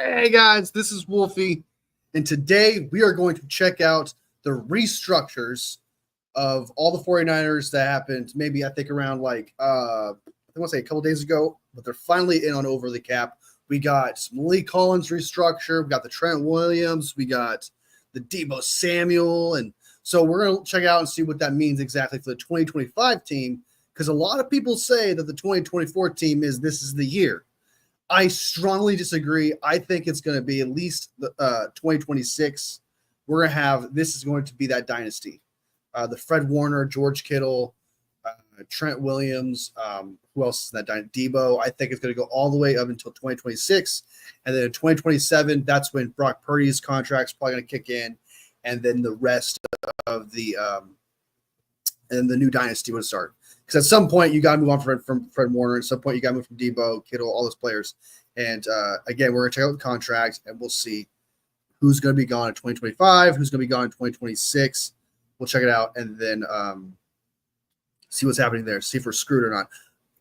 Hey guys, this is Wolfie, and today we are going to check out the restructures of all the 49ers that happened maybe I think around I want to say a couple days ago, but they're finally in on over the cap. We got Malik Collins restructure, we got the Trent Williams, we got the Deebo Samuel, and so we're going to check out and see what that means exactly for the 2025 team, because a lot of people say that the 2024 team this is the year. I strongly disagree. I think it's going to be at least the 2026. We're going to have this is going to be that dynasty. The Fred Warner, George Kittle, Trent Williams. Who else is in that dynasty? Deebo. I think it's going to go all the way up until 2026, and then in 2027, that's when Brock Purdy's contract's probably going to kick in, and then the rest of the and the new dynasty would start. Because at some point you got to move on from Fred Warner. At some point you got to move from Deebo, Kittle, all those players. And again, we're going to check out the contracts and we'll see who's going to be gone in 2025, who's going to be gone in 2026. We'll check it out and then see what's happening there, see if we're screwed or not.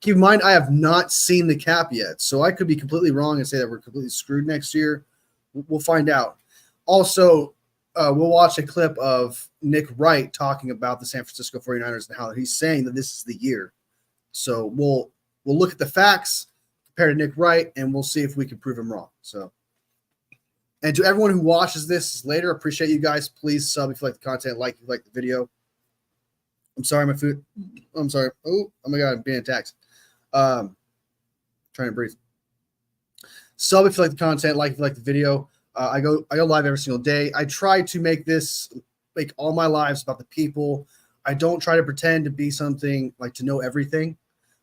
Keep in mind, I have not seen the cap yet, so I could be completely wrong and say that we're completely screwed next year. We'll find out. Also, we'll watch a clip of Nick Wright talking about the San Francisco 49ers and how he's saying that this is the year. So we'll look at the facts, compare to Nick Wright, and we'll see if we can prove him wrong. So, and to everyone who watches this later, appreciate you guys. Please sub if you like the content, like if you like the video. I'm sorry, my food. I'm sorry. Oh my God, I'm being attacked. Trying to breathe. Sub if you like the content, like if you like the video. I go live every single day. I try to make all my lives about the people. I don't try to pretend to be something like to know everything.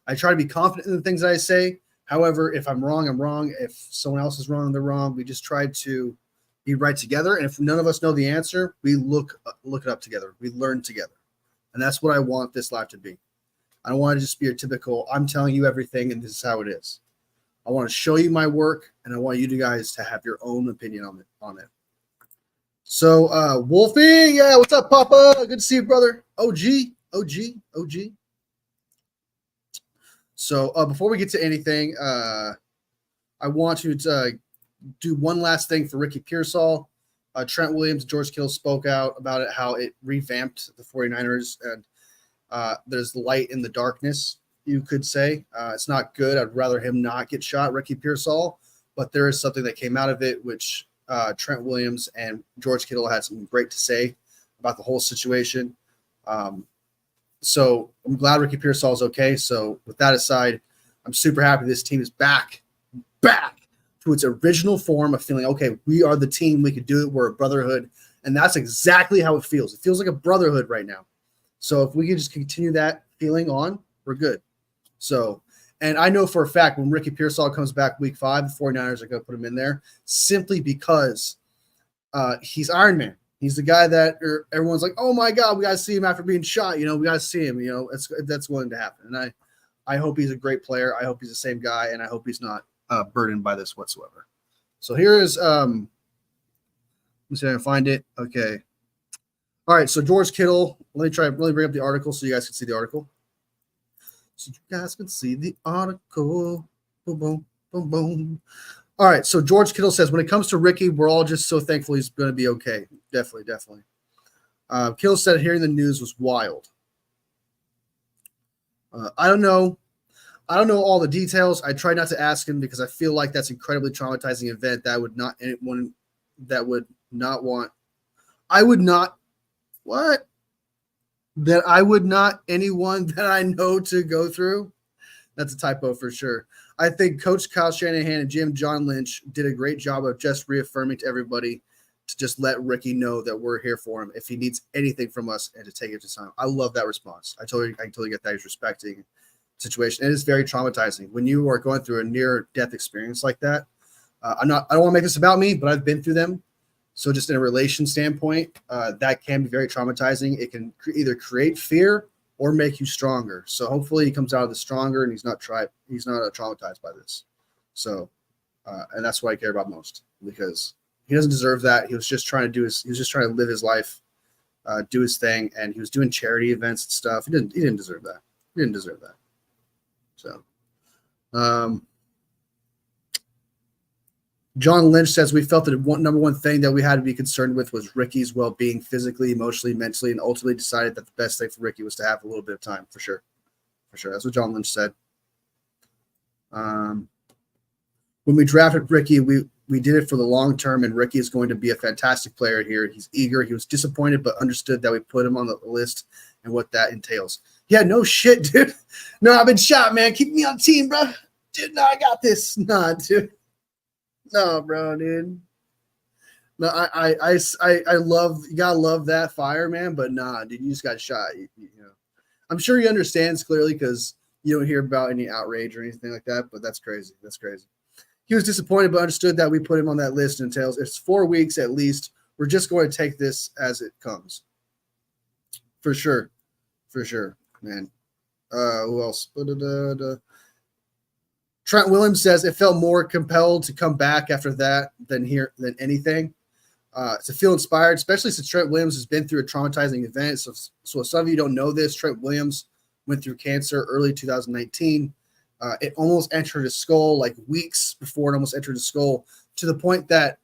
I try to be confident in the things that I say. However, if I'm wrong, I'm wrong. If someone else is wrong, they're wrong. We just try to be right together. And if none of us know the answer, we look it up together. We learn together. And that's what I want this live to be. I don't want to just be your typical, I'm telling you everything and this is how it is. I want to show you my work, and I want you guys to have your own opinion on it. So, Wolfie, yeah, what's up, Papa? Good to see you, brother. OG. So, before we get to anything, I want to do one last thing for Ricky Pearsall. Trent Williams, George Kittle spoke out about it, how it revamped the 49ers, and there's light in the darkness. You could say it's not good. I'd rather him not get shot, Ricky Pearsall. But there is something that came out of it, which Trent Williams and George Kittle had something great to say about the whole situation. So I'm glad Ricky Pearsall is okay. So with that aside, I'm super happy this team is back to its original form of feeling, okay, we are the team. We could do it. We're a brotherhood. And that's exactly how it feels. It feels like a brotherhood right now. So if we can just continue that feeling on, we're good. So, and I know for a fact when Ricky Pearsall comes back week 5, the 49ers are going to put him in there simply because he's Iron Man. He's the guy that everyone's like, oh my God, we got to see him after being shot. We got to see him. That's going to happen. And I hope he's a great player. I hope he's the same guy, and I hope he's not burdened by this whatsoever. So here is, let me see if I can find it. Okay. All right. So George Kittle, let me bring up the article so you guys can see the article. So you guys can see the article. Boom, boom, boom, boom. All right. So George Kittle says, when it comes to Ricky, we're all just so thankful he's going to be okay. Definitely. Kittle said hearing the news was wild. I don't know all the details. I try not to ask him because I feel like that's an incredibly traumatizing event that would not anyone that would not want. I would not what? That I would not anyone that I know to go through. That's a typo for sure. I think Coach Kyle Shanahan and John Lynch did a great job of just reaffirming to everybody to just let Ricky know that we're here for him if he needs anything from us and to take it to time. I love that response. I totally get that. He's respecting the situation. It is very traumatizing when you are going through a near-death experience like that. I don't want to make this about me, but I've been through them. So just in a relation standpoint, that can be very traumatizing. It can either create fear or make you stronger. So hopefully he comes out of this stronger and he's not traumatized by this. So, and that's what I care about most, because he doesn't deserve that. He was just trying to live his life, do his thing. And he was doing charity events and stuff. He didn't deserve that. He didn't deserve that. So, John Lynch says we felt that number one thing that we had to be concerned with was Ricky's well-being physically, emotionally, mentally, and ultimately decided that the best thing for Ricky was to have a little bit of time, for sure. For sure. That's what John Lynch said. When we drafted Ricky, we did it for the long term, and Ricky is going to be a fantastic player here. He's eager. He was disappointed, but understood that we put him on the list and what that entails. Yeah, no shit, dude. No, I've been shot, man. Keep me on the team, bro. Dude, no, I got this. Nah, dude. No, bro, dude. No, I love, you gotta love that fire, man. But nah, dude, you just got shot. You know, I'm sure he understands clearly because you don't hear about any outrage or anything like that. But that's crazy. That's crazy. He was disappointed, but understood that we put him on that list and entails it's 4 weeks at least. We're just going to take this as it comes. For sure, man. Who else? Trent Williams says it felt more compelled to come back after that than anything. To feel inspired, especially since Trent Williams has been through a traumatizing event. So if some of you don't know this, Trent Williams went through cancer early 2019. It almost entered his skull, like weeks before it almost entered his skull, to the point that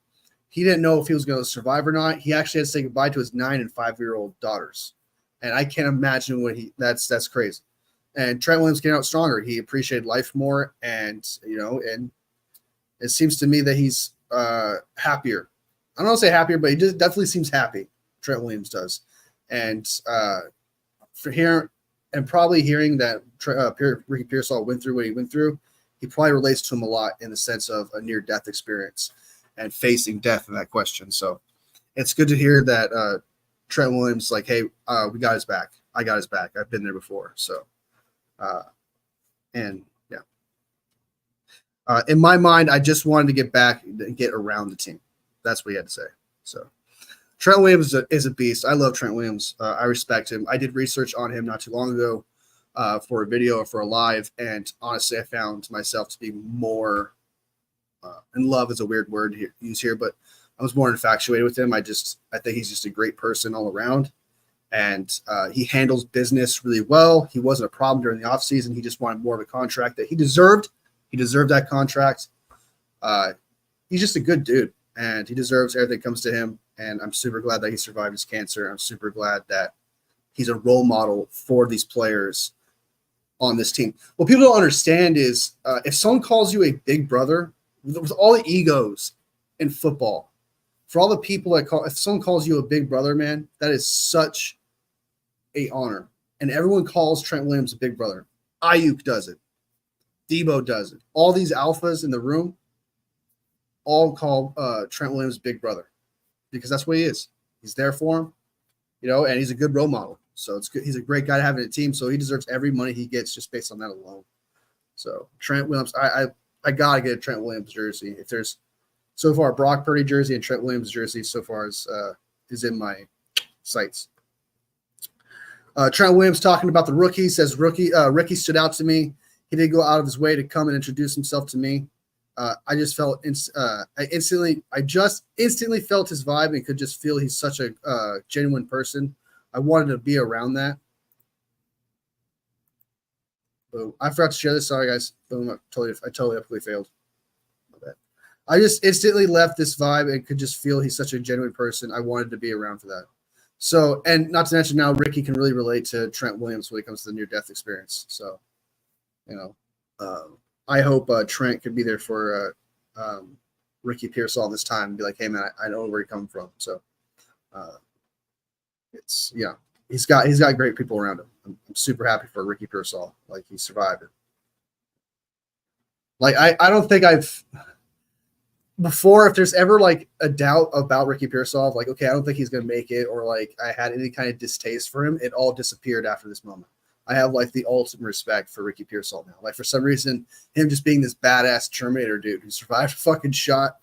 he didn't know if he was going to survive or not. He actually had to say goodbye to his 9 and 5-year-old daughters. And I can't imagine what that's crazy. And Trent Williams came out stronger. He appreciated life more, and and it seems to me that he's happier. I don't want to say happier, but he definitely seems happy. Trent Williams does, and probably hearing that Ricky Pearsall went through what he went through, he probably relates to him a lot in the sense of a near-death experience and facing death in that question. So it's good to hear that Trent Williams like, hey, we got his back. I got his back. I've been there before, so. In my mind, I just wanted to get back and get around the team. That's what he had to say. So Trent Williams is a beast. I love Trent Williams. I respect him. I did research on him not too long ago for a video or for a live, and honestly, I found myself to be more in love is a weird word to use here, but I was more infatuated with him. I think he's just a great person all around. And he handles business really well. He wasn't a problem during the offseason. He just wanted more of a contract that he deserved. He deserved that contract. He's just a good dude, and he deserves everything that comes to him. And I'm super glad that he survived his cancer. I'm super glad that he's a role model for these players on this team. What people don't understand is if someone calls you a big brother, with all the egos in football, for all the people if someone calls you a big brother, man, that is such a honor. And everyone calls Trent Williams a big brother. Ayuk does it. Debo does it. All these alphas in the room all call Trent Williams big brother because that's what he is. He's there for him, and he's a good role model. So it's good. He's a great guy to have in a team. So he deserves every money he gets just based on that alone. So Trent Williams, I gotta get a Trent Williams jersey. If there's so far Brock Purdy jersey and Trent Williams jersey so far is in my sights. Trent Williams talking about the rookie says Ricky stood out to me. He did go out of his way to come and introduce himself to me. I just felt I just instantly felt his vibe and could just feel he's such a genuine person. I wanted to be around that. Boom. I forgot to share this. Sorry, guys. Boom. I totally failed. I just instantly left this vibe and could just feel he's such a genuine person. I wanted to be around for that. So, and not to mention now Ricky can really relate to Trent Williams when it comes to the near-death experience. So, I hope Trent could be there for Ricky Pearsall this time and be like, hey, man, I know where you're coming from. So, he's got great people around him. I'm super happy for Ricky Pearsall. Like, he survived it. Like, I don't think before, if there's ever like a doubt about Ricky Pearsall, like, okay, I don't think he's going to make it, or like I had any kind of distaste for him, it all disappeared after this moment. I have like the ultimate respect for Ricky Pearsall now. Like, for some reason, him just being this badass Terminator dude who survived a fucking shot,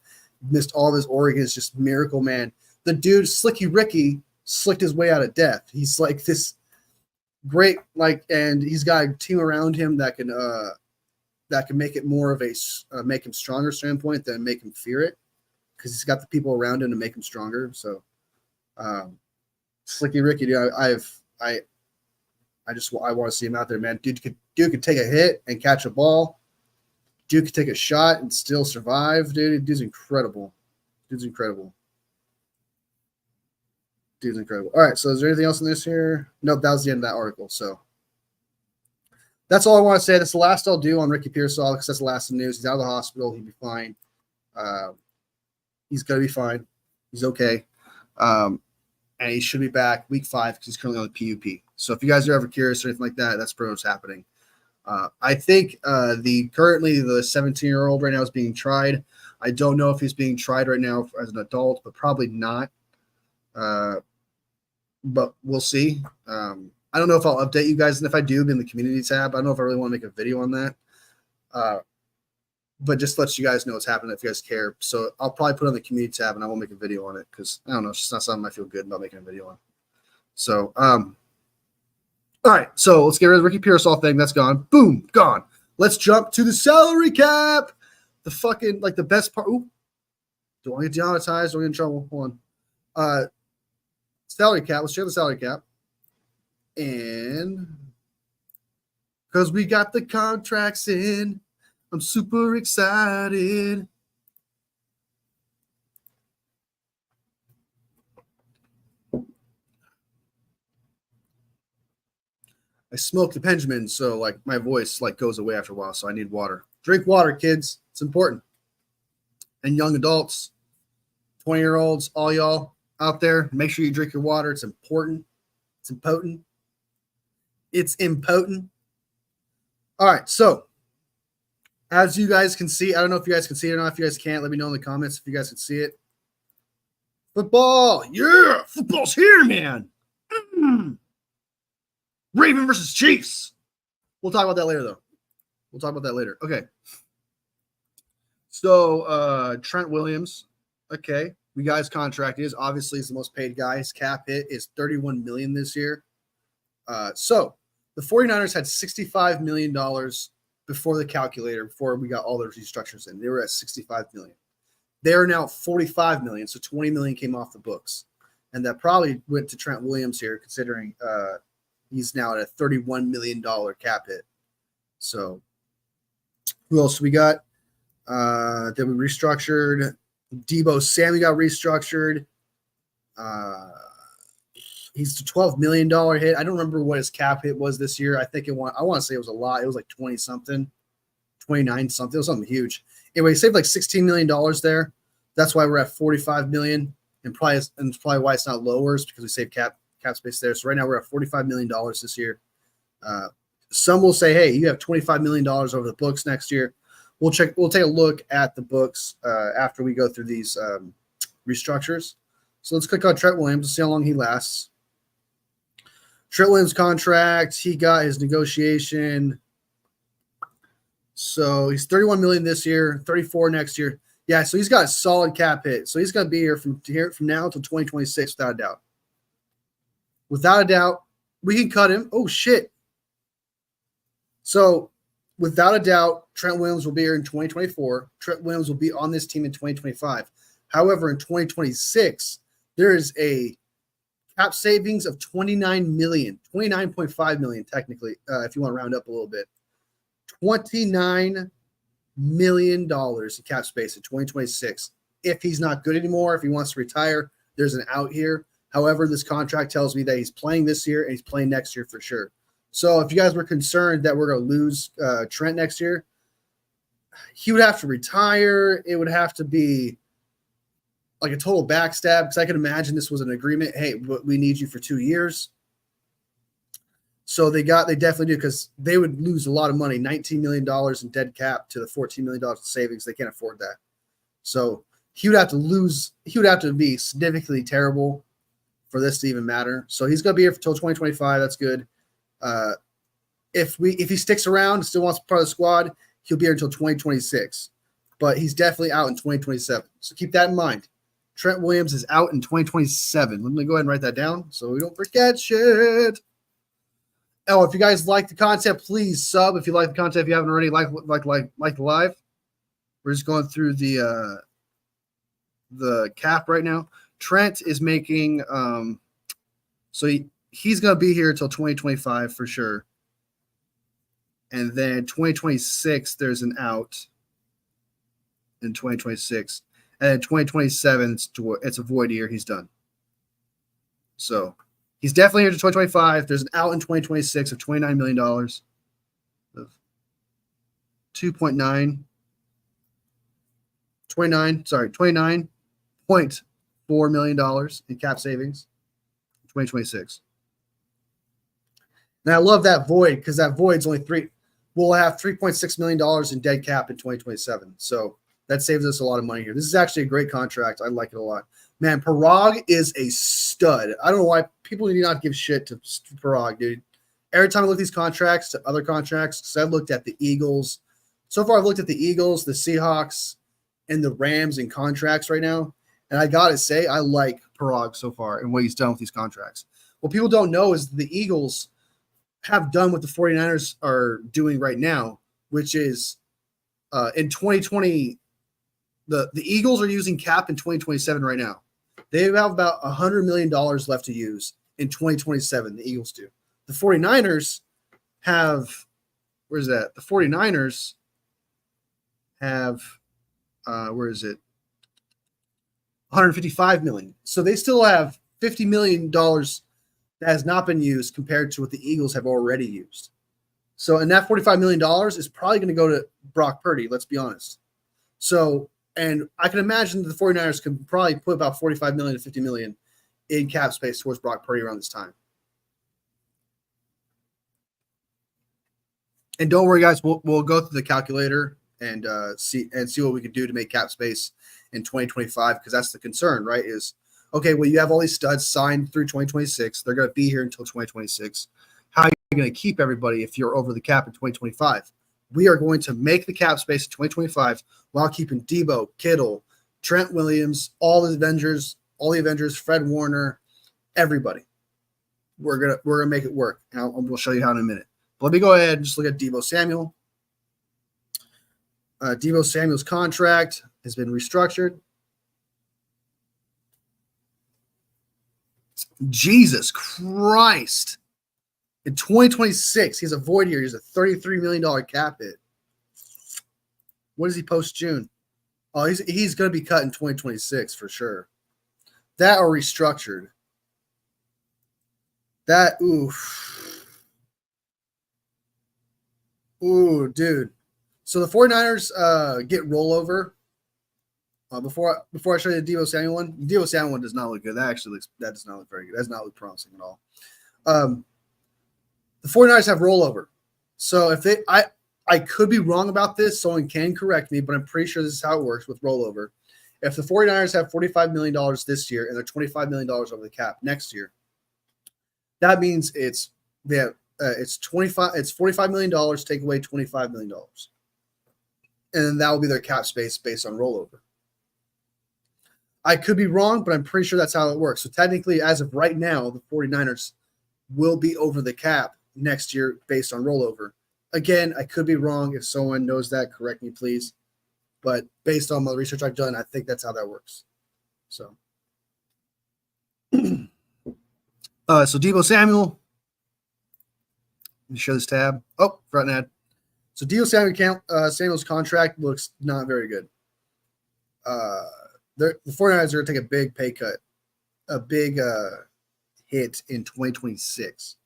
missed all of his organs, just miracle, man. The dude, Slicky Ricky, slicked his way out of death. He's like this great, like, and he's got a team around him that can make it more of a make him stronger standpoint than make him fear it, because he's got the people around him to make him stronger. So, Slicky Ricky, dude, I want to see him out there, man. Dude could take a hit and catch a ball Dude could take a shot and still survive, dude. Dude's incredible. Dude's incredible. Dude's incredible. All right, so is there anything else in this here? Nope, that was the end of that article. So that's all I want to say. That's the last I'll do on Ricky Pearsall because that's the last of the news. He's out of the hospital. He'll be fine. He's going to be fine. He's okay. And he should be back week 5 because he's currently on the PUP. So if you guys are ever curious or anything like that, that's pretty much what's happening. I think currently the 17-year-old right now is being tried. I don't know if he's being tried right now as an adult, but probably not. But we'll see. I don't know if I'll update you guys, and if I do, in the community tab. I don't know if I really want to make a video on that. But just to let you guys know what's happening if you guys care. So I'll probably put it on the community tab, and I won't make a video on it because I don't know. It's just not something I feel good about making a video on. So, all right. So let's get rid of the Ricky Pearsall thing. That's gone. Boom, gone. Let's jump to the salary cap. The fucking the best part. Ooh, don't want to get demonetized. Don't get in trouble. Hold on. Salary cap. Let's check the salary cap. And because we got the contracts in, I'm super excited. I smoked the Benjamin, so my voice goes away after a while, so I need water. Drink water, kids. It's important. And young adults, 20-year-olds, all y'all out there, make sure you drink your water. It's important. It's impotent. It's impotent. All right, so as you guys can see, I don't know if you guys can see it or not. If you guys can't, let me know in the comments if you guys can see it. Football. Yeah, football's here, man. Raven versus Chiefs. We'll talk about that later, though. We'll talk about that later. Okay. So Trent Williams. Okay. We got his contract. Is obviously he's the most paid guy. His cap hit is $31 million this year. So the 49ers had $65 million before the calculator, before we got all their restructures in. They were at $65 million. They are now $45 million, so $20 million came off the books. And that probably went to Trent Williams here, considering he's now at a $31 million cap hit. So who else we got? That we restructured. Debo Samuel got restructured. He's a $12 million hit. I don't remember what his cap hit was this year. I want to say it was a lot. It was 20 something, 29 something. It was something huge. Anyway, he saved $16 million there. That's why we're at $45 million, and probably why it's not lower is because we saved cap space there. So right now we're at $45 million this year. Some will say, hey, you have $25 million over the books next year. We'll take a look at the books after we go through these restructures. So let's click on Trent Williams to see how long he lasts. Trent Williams contract, he got his negotiation. So he's $31 million this year, $34 next year. Yeah, so he's got a solid cap hit. So he's going to be here from now until 2026 without a doubt. Without a doubt, we can cut him. Oh, shit. So without a doubt, Trent Williams will be here in 2024. Trent Williams will be on this team in 2025. However, in 2026, there is a cap savings of $29 million, $29.5 million technically, if you want to round up a little bit. $29 million in cap space in 2026. If he's not good anymore, if he wants to retire, there's an out here. However, this contract tells me that he's playing this year and he's playing next year for sure. So if you guys were concerned that we're going to lose Trent next year, he would have to retire. It would have to be a total backstab, because I can imagine this was an agreement. Hey, we need you for 2 years. So they definitely do, because they would lose a lot of money, $19 million in dead cap to the $14 million in savings. They can't afford that. So he would have to be significantly terrible for this to even matter. So he's going to be here until 2025. That's good. If he sticks around, still wants to be part of the squad, he'll be here until 2026. But he's definitely out in 2027. So keep that in mind. Trent Williams is out in 2027. Let me go ahead and write that down so we don't forget shit. Oh, if you guys like the content, please sub. If you like the content, if you haven't already, like the live. We're just going through the cap right now. Trent is making so he's going to be here until 2025 for sure. And then 2026, there's an out. in 2026. And in 2027, it's a void year. He's done. So he's definitely here to 2025. There's an out in 2026 of $29 million. Of 2.9. 29.4 million dollars in cap savings in 2026. And I love that void because that void's only we'll have $3.6 million in dead cap in 2027. So that saves us a lot of money here. This is actually a great contract. I like it a lot. Man, Parag is a stud. I don't know why people do not give shit to Parag, dude. Every time I look at these contracts to other contracts, because I looked at the Eagles. So far, I've looked at the Eagles, the Seahawks, and the Rams in contracts right now. And I got to say, I like Parag so far and what he's done with these contracts. What people don't know is the Eagles have done what the 49ers are doing right now, which is in 2020, the Eagles are using cap in 2027 right now. They have about $100 million left to use in 2027, the Eagles do. The 49ers have, where's that? The 49ers have, where is it? 155 million. So they still have $50 million that has not been used compared to what the Eagles have already used. So, and that $45 million is probably going to go to Brock Purdy, let's be honest. So, and I can imagine that the 49ers can probably put about 45 million to 50 million in cap space towards Brock Purdy around this time. And don't worry, guys, we'll go through the calculator and see what we can do to make cap space in 2025, because that's the concern, right? Is okay, well, you have all these studs signed through 2026. They're going to be here until 2026. How are you going to keep everybody if you're over the cap in 2025? We are going to make the cap space in 2025 while keeping Debo, Kittle, Trent Williams, all the Avengers, Fred Warner, everybody. We're gonna make it work. And we'll show you how in a minute. But let me go ahead and just look at Debo Samuel. Debo Samuel's contract has been restructured. Jesus Christ. In 2026, he's a void year. He's a $33 million cap hit. What does he post June? Oh, he's going to be cut in 2026 for sure. That or restructured. That, oof. Ooh, dude. So the 49ers get rollover. Before I show you the Debo Samuel one, the Debo Samuel one does not look good. That does not look very good. That does not look promising at all. The 49ers have rollover. So if I could be wrong about this, someone can correct me, but I'm pretty sure this is how it works with rollover. If the 49ers have $45 million this year and they're $25 million over the cap next year, that means it's $45 million, take away $25 million. And that will be their cap space based on rollover. I could be wrong, but I'm pretty sure that's how it works. So technically, as of right now, the 49ers will be over the cap next year based on rollover. Again, I could be wrong. If someone knows that, correct me, please. But based on the research I've done, I think that's how that works. So, so Debo Samuel. Let me show this tab. Oh, front ad. So Debo Samuel's contract looks not very good. The 49ers are going to take a big pay cut, a big hit in 2026.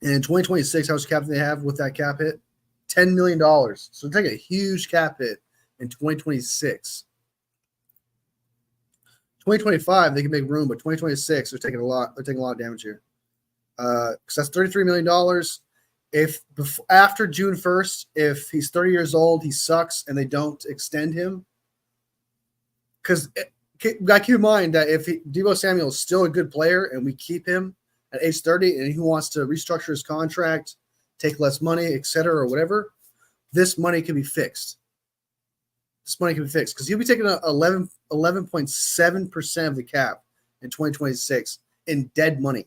And in 2026, how much cap do they have with that cap hit? $10 million. So they're taking a huge cap hit in 2026. 2025, they can make room, but 2026, they're taking a lot. They're taking a lot of damage here. Because that's $33 million. If after June 1st, if he's 30 years old, he sucks, and they don't extend him, because you got to keep in mind that if Debo Samuel is still a good player and we keep him at age 30 and he wants to restructure his contract, take less money, et cetera, or whatever, this money can be fixed. This money can be fixed because he'll be taking 11.7% of the cap in 2026 in dead money.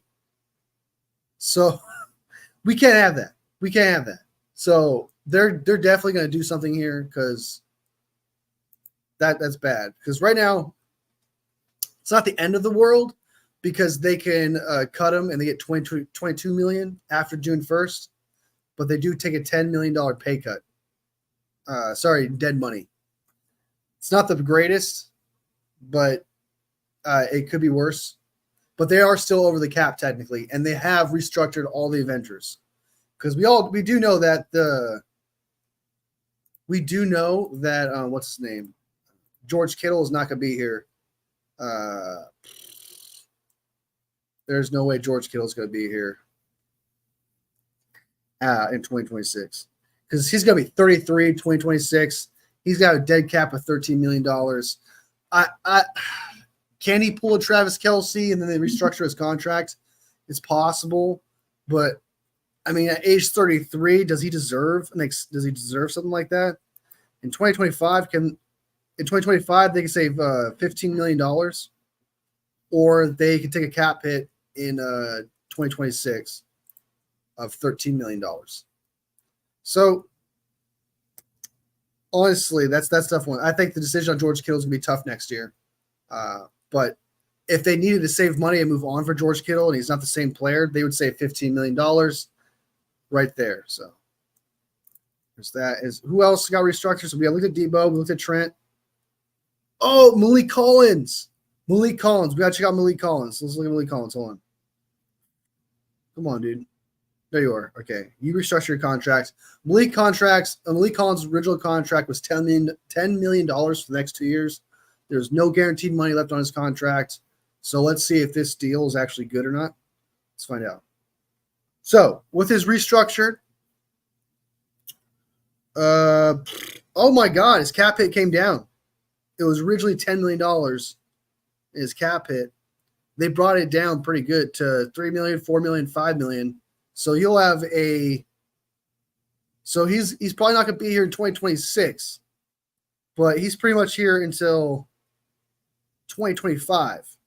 So we can't have that. We can't have that. So they're definitely going to do something here because that's bad. Because right now, it's not the end of the world because they can cut them and they get $22 million after June 1st, but they do take a $10 million pay cut. dead money. It's not the greatest, but it could be worse. But they are still over the cap technically, and they have restructured all the Avengers because we do know that what's his name, George Kittle is not going to be here. There's no way George Kittle is going to be here in 2026 because he's going to be 33 in 2026. He's got a dead cap of $13 million. Can he pull a Travis Kelce and then they restructure his contract? It's possible, but I mean, at age 33, does he deserve something like that? In 2025, they can save $15 million, or they can take a cap hit in 2026 of $13 million. So honestly, that's tough one. I think the decision on George Kittle is gonna be tough next year. But if they needed to save money and move on for George Kittle, and he's not the same player, they would save $15 million right there. So there's that. Who else got restructured? So we looked at Debo, we looked at Trent. Oh, Malik Collins. Malik Collins. We got to check out Malik Collins. Let's look at Malik Collins. Hold on. Come on, dude. There you are. Okay. You restructure your contracts. Malik Collins' original contract was $10 million for the next 2 years. There's no guaranteed money left on his contract. So let's see if this deal is actually good or not. Let's find out. So with his restructured, oh my God, his cap hit came down. It was originally $10 million. His cap hit. They brought it down pretty good to $3 million, $4 million, $5 million. So you'll have so he's probably not going to be here in 2026, but he's pretty much here until 2025.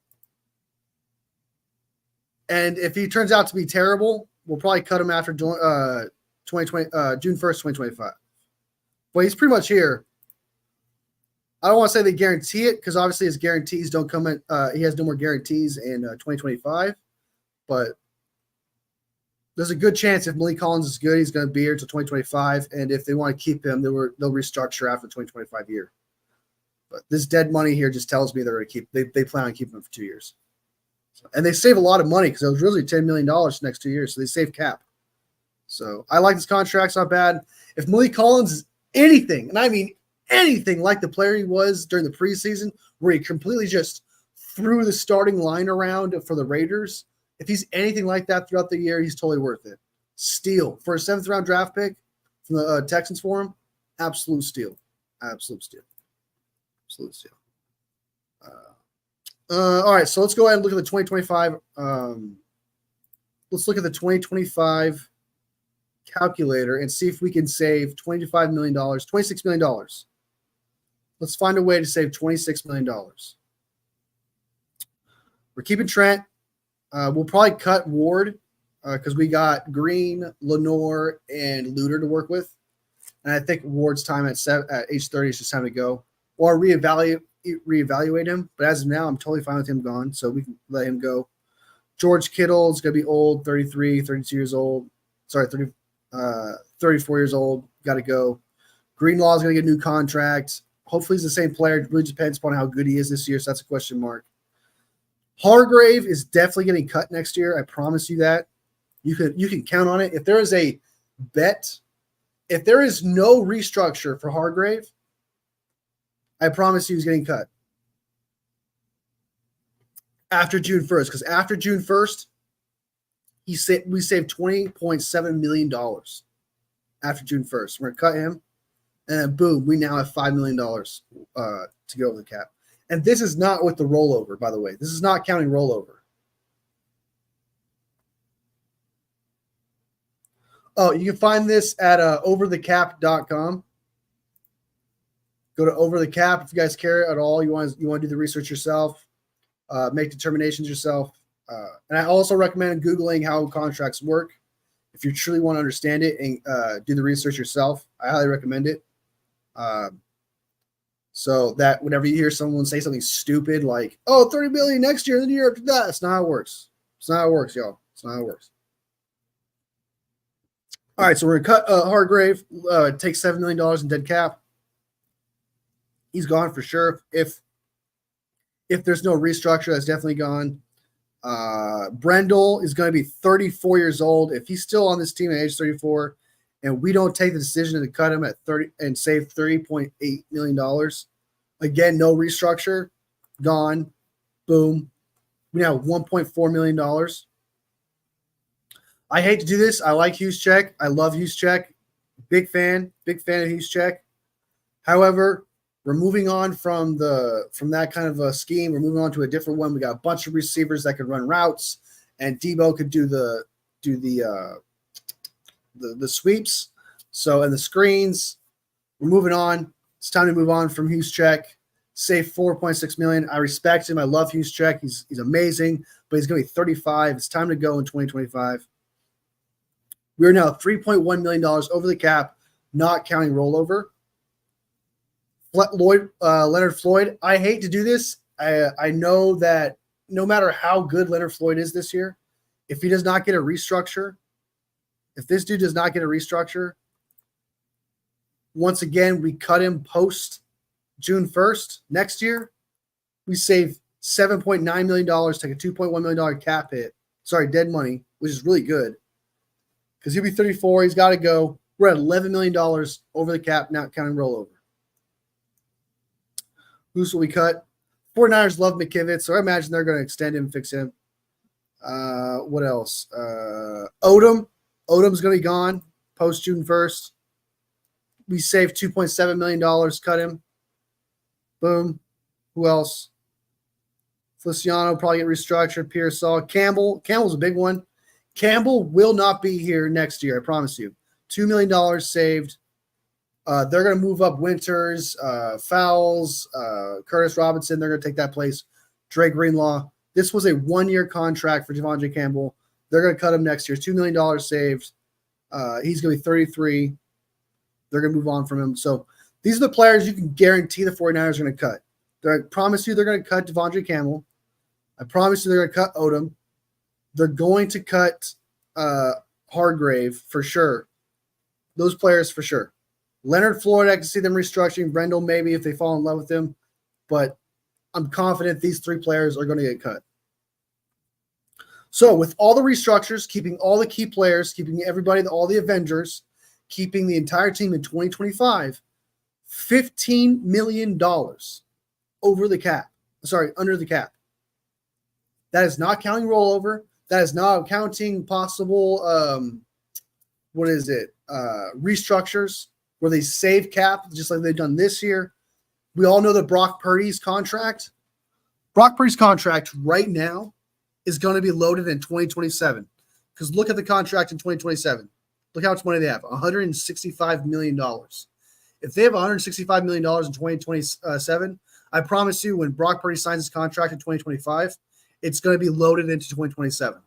And if he turns out to be terrible, we'll probably cut him after June 1st, 2025. But he's pretty much here. I don't want to say they guarantee it because obviously his guarantees don't come in. He has no more guarantees in 2025. But there's a good chance if Malik Collins is good, he's going to be here until 2025. And if they want to keep him, they'll restructure after the 2025 year. But this dead money here just tells me they're going to keep. They plan on keeping him for 2 years. And they save a lot of money because it was really $10 million for the next 2 years. So they save cap. So I like this contract. It's not bad. If Malik Collins is anything, and I mean anything like the player he was during the preseason, where he completely just threw the starting line around for the Raiders, if he's anything like that throughout the year, he's totally worth it. Steal. For a 7th round draft pick from the Texans for him, absolute steal. Absolute steal. Absolute steal. All right, so let's go ahead and look at the 2025. Let's look at the 2025 calculator and see if we can save $25 million, $26 million. Let's find a way to save $26 million. We're keeping Trent. We'll probably cut Ward because we got Green, Lenore, and Luter to work with. And I think Ward's time at age 30 is just time to go. Or reevaluate him. But as of now, I'm totally fine with him gone, so we can let him go. George Kittle is going to be old, 33, 32 years old. Sorry, 34 years old. Got to go. Greenlaw is going to get a new contract. Hopefully he's the same player. It really depends upon how good he is this year, so that's a question mark. Hargrave is definitely getting cut next year. I promise you that. You can count on it. If there is a bet, if there is no restructure for Hargrave, I promise you he's getting cut after June 1st. Because after June 1st, we saved $20.7 million after June 1st. We're going to cut him, and then boom, we now have $5 million to go over the cap. And this is not with the rollover, by the way. This is not counting rollover. Oh, you can find this at overthecap.com. Go to Over the Cap if you guys care at all. You want to do the research yourself, make determinations yourself. And I also recommend Googling how contracts work if you truly want to understand it and do the research yourself. I highly recommend it. So that whenever you hear someone say something stupid like, oh, $30 billion next year, and then the year after that, that's not how it works. It's not how it works, y'all. It's not how it works. All right, so we're going to cut Hargrave, take $7 million in dead cap. He's gone for sure. If there's no restructure, that's definitely gone. Brendel is going to be 34 years old. If he's still on this team at age 34, and we don't take the decision to cut him at 30 and save $30.8 million, again, no restructure, gone, boom. We now have $1.4 million. I hate to do this. I like Juszczyk. I love Juszczyk. Big fan of Juszczyk. However, we're moving on from that kind of a scheme. We're moving on to a different one. We got a bunch of receivers that could run routes, and Debo could do the sweeps. So, and the screens. We're moving on. It's time to move on from Juszczyk. Save $4.6 million. I respect him. I love Juszczyk. He's amazing, but he's going to be 35. It's time to go in 2025. We're now $3.1 million over the cap, not counting rollover. Leonard Floyd, I hate to do this. I know that no matter how good Leonard Floyd is this year, if he does not get a restructure, if this dude does not get a restructure, once again, we cut him post June 1st next year. We save $7.9 million, take a $2.1 million cap hit. Sorry, dead money, which is really good. Because he'll be 34. He's got to go. We're at $11 million over the cap, not counting rollover. Who's will we cut? 49ers love McKivitz, so I imagine they're going to extend him, fix him. What else? Odom. Odom's going to be gone post June 1st. We saved $2.7 million, cut him. Boom. Who else? Feliciano probably get restructured. Pearsall. Campbell's a big one. Campbell will not be here next year, I promise you. $2 million saved. They're going to move up Winters, Fowles, Curtis Robinson. They're going to take that place. Dre Greenlaw. This was a one-year contract for Devondre Campbell. They're going to cut him next year. $2 million saved. He's going to be 33. They're going to move on from him. So these are the players you can guarantee the 49ers are going to cut. I promise you they're going to cut Devondre Campbell. I promise you they're going to cut Odom. They're going to cut Hargrave for sure. Those players for sure. Leonard Floyd, I can see them restructuring. Brendel maybe if they fall in love with him. But I'm confident these three players are going to get cut. So with all the restructures, keeping all the key players, keeping everybody, all the Avengers, keeping the entire team in 2025, $15 million over the cap. Sorry, under the cap. That is not counting rollover. That is not counting possible, restructures where they save cap, just like they've done this year. We all know that Brock Purdy's contract right now is going to be loaded in 2027. Because look at the contract in 2027. Look how much money they have, $165 million. If they have $165 million in 2027, I promise you when Brock Purdy signs his contract in 2025, it's going to be loaded into 2027.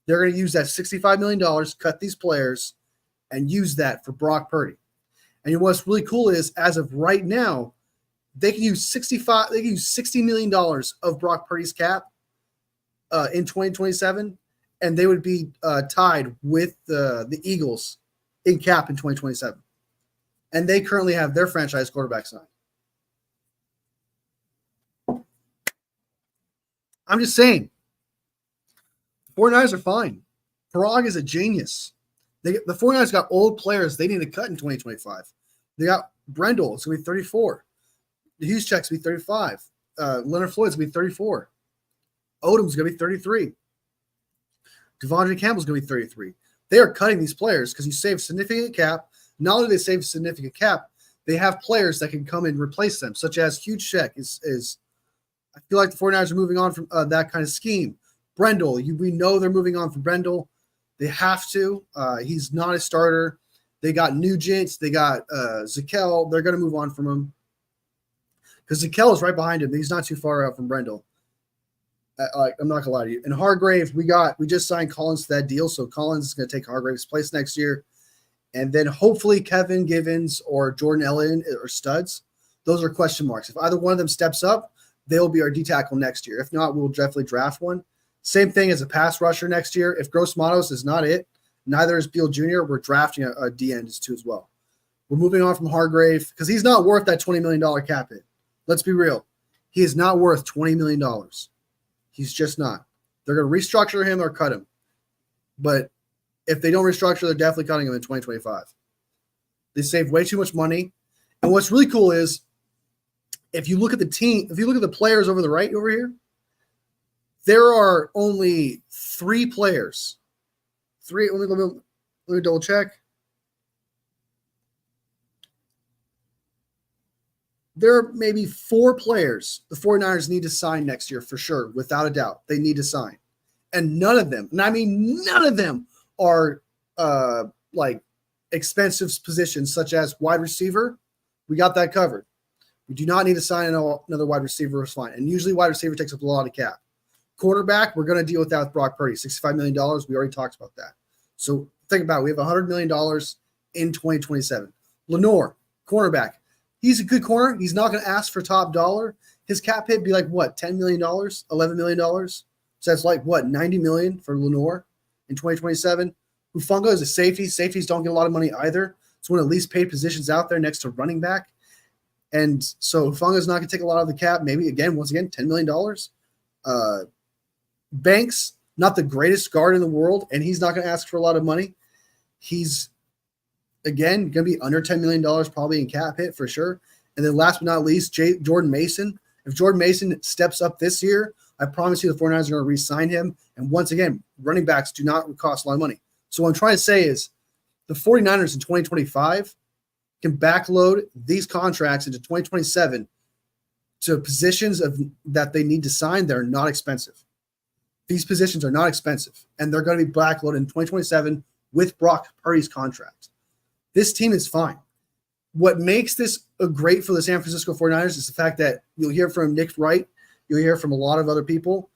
They're going to use that $65 million, cut these players, and use that for Brock Purdy. And what's really cool is, as of right now, they can use $60 million of Brock Purdy's cap in 2027, and they would be tied with the Eagles in cap in 2027. And they currently have their franchise quarterback signed. I'm just saying, the 49ers are fine. Parag is a genius. The 49ers got old players they need to cut in 2025. They got Brendel. It's going to be 34. The Juszczyk's going to be 35. Leonard Floyd's going to be 34. Odom's going to be 33. Devondre Campbell's going to be 33. They are cutting these players because you save significant cap. Not only do they save significant cap, they have players that can come and replace them, such as Juszczyk is I feel like the 49ers are moving on from that kind of scheme. Brendel, we know they're moving on from Brendel. They have to. He's not a starter. They got Nugent. They got Zakelj. They're going to move on from him because Zakelj is right behind him. He's not too far out from Brendel. I'm not going to lie to you. And Hargrave, we just signed Collins to that deal, so Collins is going to take Hargrave's place next year. And then hopefully Kevin Givens or Jordan Ellen are studs. Those are question marks. If either one of them steps up, they'll be our D tackle next year. If not, we'll definitely draft one. Same thing as a pass rusher next year. If Gross Matos is not it, Neither is Beal Jr. We're drafting a D end too as well. We're moving on from Hargrave because he's not worth that $20 million cap hit. Let's be real. He is not worth $20 million. He's just not. They're going to restructure him or cut him. But if they don't restructure, they're definitely cutting him in 2025. They save way too much money. And what's really cool is if you look at the team, if you look at the players over the right over here, there are only 3 players. Let me double check. There are maybe 4 players the 49ers need to sign next year for sure, without a doubt. They need to sign. And none of them, and I mean none of them, are like expensive positions such as wide receiver. We got that covered. We do not need to sign another wide receiver. Is fine. And usually wide receiver takes up a lot of cap. Quarterback, we're going to deal with that with Brock Purdy. $65 million. We already talked about that. So think about it. We have $100 million in 2027. Lenoir, cornerback. He's a good corner. He's not going to ask for top dollar. His cap hit be like what, $10 million, $11 million? So that's like what, $90 million for Lenoir in 2027. Hufanga is a safety. Safeties don't get a lot of money either. It's one of the least paid positions out there next to running back. And so Hufanga is not going to take a lot of the cap. Maybe once again, $10 million. Banks, not the greatest guard in the world, and he's not going to ask for a lot of money. He's again going to be under $10 million probably in cap hit for sure. And then last but not least, Jordan Mason. If Jordan Mason steps up this year, I promise you the 49ers are going to re-sign him. And once again, running backs do not cost a lot of money. So what I'm trying to say is the 49ers in 2025 can backload these contracts into 2027 to positions that they need to sign that are not expensive. These positions are not expensive, and they're going to be backloaded in 2027 with Brock Purdy's contract. This team is fine. What makes this great for the San Francisco 49ers is the fact that you'll hear from Nick Wright, you'll hear from a lot of other people.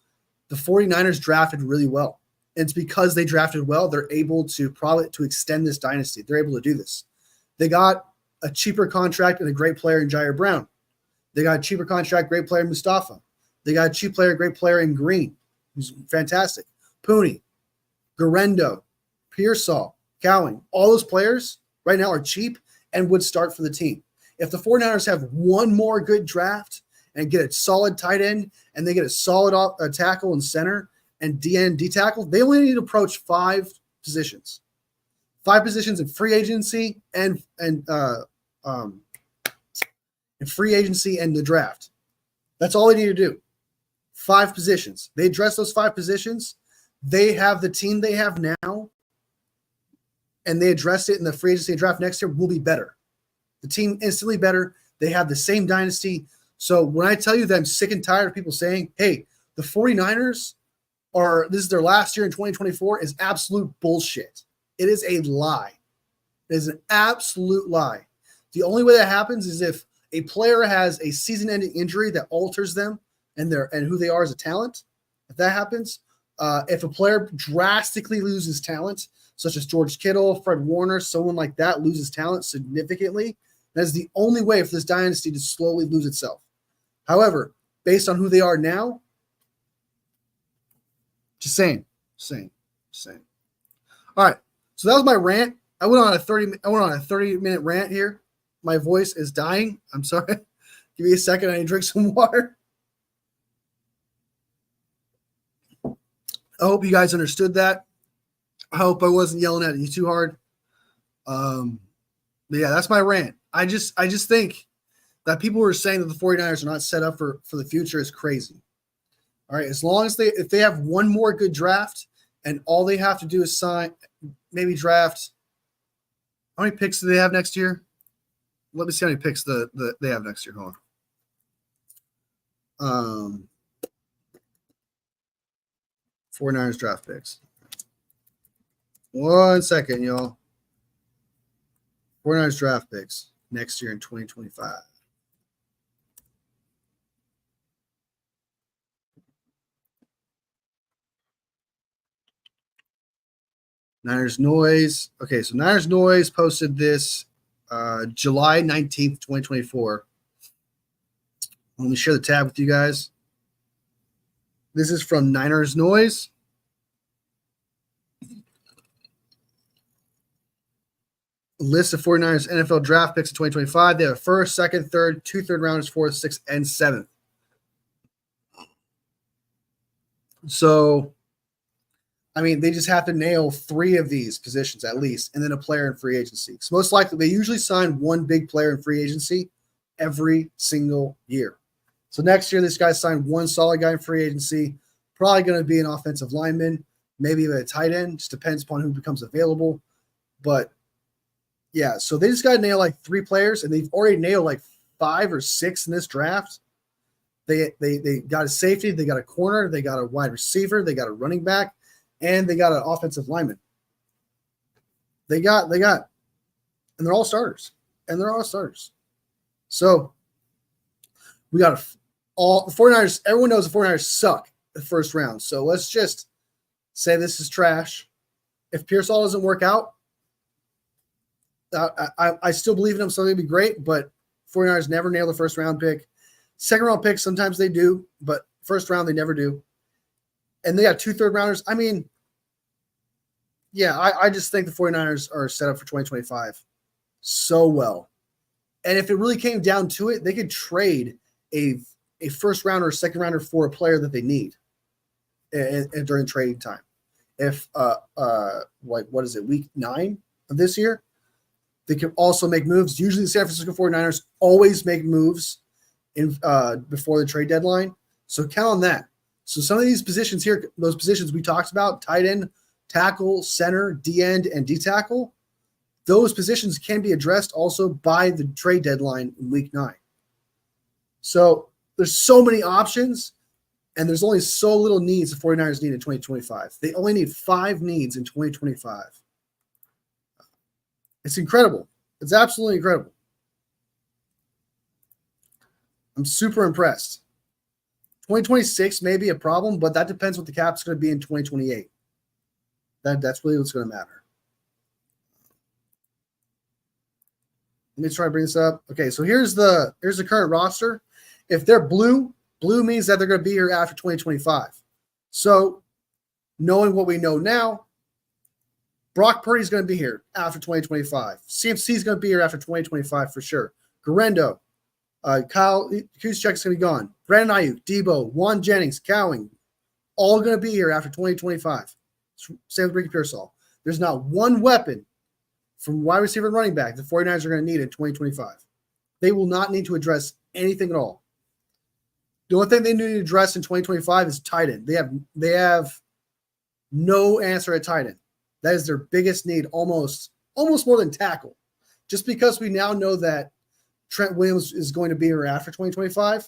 The 49ers drafted really well. And it's because they drafted well, they're able to extend this dynasty. They're able to do this. They got a cheaper contract and a great player in Jair Brown. They got a cheaper contract, great player in Mustafa. They got a cheap player, great player in Green, who's fantastic. Pooney, Garendo, Pearsall, Cowing, all those players right now are cheap and would start for the team. If the 49ers have one more good draft and get a solid tight end and they get a solid tackle and center and D tackle, they only need to approach 5 positions. 5 positions in free agency and free agency and the draft. That's all they need to do. 5 positions. They address those 5 positions. They have the team they have now, and they address it in the free agency and draft next year will be better. The team instantly better. They have the same dynasty. So when I tell you that I'm sick and tired of people saying, hey, the 49ers this is their last year in 2024 is absolute bullshit. It is a lie. It is an absolute lie. The only way that happens is if a player has a season-ending injury that alters them and who they are as a talent. If that happens, if a player drastically loses talent, such as George Kittle, Fred Warner, someone like that loses talent significantly, that is the only way for this dynasty to slowly lose itself. However, based on who they are now, just saying. All right, so that was my rant. I went on a 30-minute rant here. My voice is dying. I'm sorry. Give me a second. I need to drink some water. I hope you guys understood that. I hope I wasn't yelling at you too hard. But yeah, that's my rant. I just think that people who are saying that the 49ers are not set up for the future is crazy. All right, as long as if they have one more good draft and all they have to do is maybe draft. How many picks do they have next year? Let me see how many picks they have next year. Hold on. 49ers draft picks. 1 second, y'all. 49ers draft picks next year in 2025. Niners Noise. Okay, so Niners Noise posted this July 19th, 2024. Let me share the tab with you guys. This is from Niners Noise. list of 49ers NFL draft picks in 2025. They have first, second, third, 2 third rounders, fourth, sixth, and seventh. So, I mean, they just have to nail 3 of these positions at least, and then a player in free agency. So most likely, they usually sign one big player in free agency every single year. So next year, this guy signed one solid guy in free agency, probably going to be an offensive lineman, maybe even a tight end. Just depends upon who becomes available. But yeah, so they just got to nail like 3 players, and they've already nailed like 5 or 6 in this draft. They got a safety, they got a corner, they got a wide receiver, they got a running back, and they got an offensive lineman. They got, and they're all starters. So we got all the 49ers. Everyone knows the 49ers suck the first round. So let's just say this is trash. If Pearsall doesn't work out, I still believe in him, so they'd be great, but 49ers never nail the first round pick. Second round picks, sometimes they do, but first round, they never do. And they got 2 third rounders. I mean, yeah, I just think the 49ers are set up for 2025 so well. And if it really came down to it, they could trade a first rounder or second rounder for a player that they need and during trading time. If like what is it, week 9 of this year, they can also make moves. Usually the San Francisco 49ers always make moves in before the trade deadline. So count on that. So some of these positions here, those positions we talked about, tight end, tackle, center, D-end, and D-tackle, those positions can be addressed also by the trade deadline in week 9. So there's so many options, and there's only so little needs the 49ers need in 2025. They only need 5 needs in 2025. It's incredible. It's absolutely incredible. I'm super impressed. 2026 may be a problem, but that depends what the cap's going to be in 2028. That's really what's going to matter. Let me try to bring this up. Okay, so here's the current roster. If they're blue means that they're going to be here after 2025. So knowing what we know now, Brock Purdy's going to be here after 2025. CMC is going to be here after 2025 for sure. Garendo, Kyle Juszczyk's going to be gone. Brandon Ayuk, Debo, Juan Jennings, Cowing, all going to be here after 2025. Same with Ricky Pearsall. There's not one weapon from wide receiver and running back the 49ers are going to need in 2025. They will not need to address anything at all. The only thing they need to address in 2025 is tight end. They have no answer at tight end. That is their biggest need, almost more than tackle. Just because we now know that Trent Williams is going to be here after 2025.